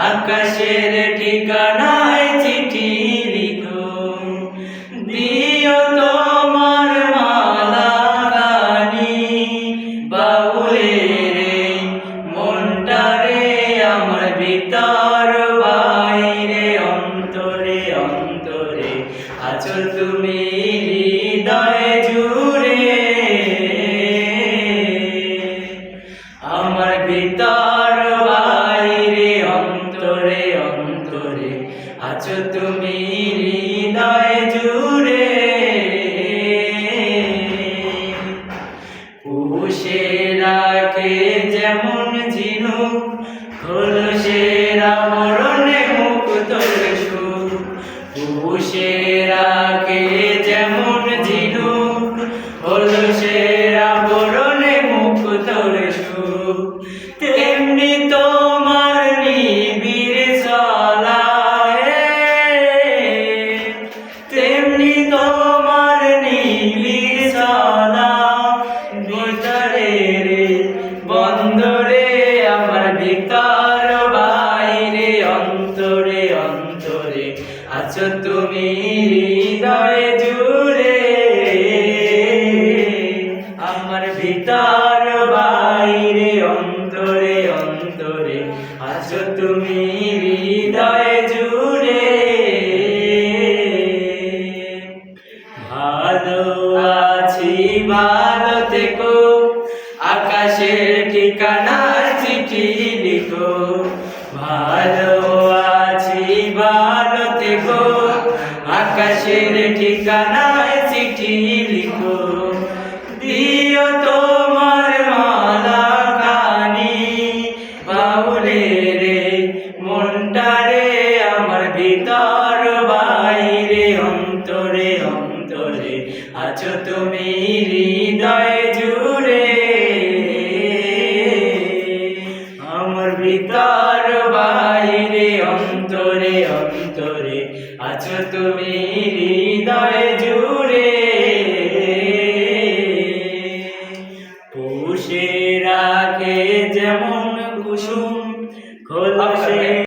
আকাশের ঠিকানায় চিঠি লিখো, দিও তোমার মালা গানি বাউলের এই মনটারে আমার ভিতর বাইরে অন্তরে অন্তরে আছো তুমি হৃদয় জুড়ে, আমার ভিতর বাইরে অন্তরে অন্তরে আছো তুমি হৃদয় জুড়ে। পুষে রাখে যেমন ঝিনুক খোলসের আবরণে মুক্তোর সুখ, পুষে রাখে যেমন ঝিনুক খোলসের আবরণে মুক্তোর সুখ, তেমনি তোমার নিবিড় চলায়, তেমনি তোমার নিবিড় চলা ভিতরে রে বন্দরে আমার ভিতর বাইরে অন্তরে অন্তরে আছো তুমি হৃদয় জুড়ে, আমার ভিতর বাইরে অন্তরে অন্তরে আছো তুমি হৃদয় জুড়ে। ভালো আছি ভালো থেকো, আকাশের ঠিকানার চিঠি লিখো, ভালো আছি ভালো থেকো, আকাশের ঠিকানায় চিঠি লিখো, দিও তোমার মালা গানি বাউলের এই মনটারে আমার ভিতর বাইরে অন্তরে অন্তরে আছো তুমি হৃদয় জুড়ে, আমার ভিতর বাইরে অন্তরে অন্তরে আছো তুমি হৃদয় জুড়ে।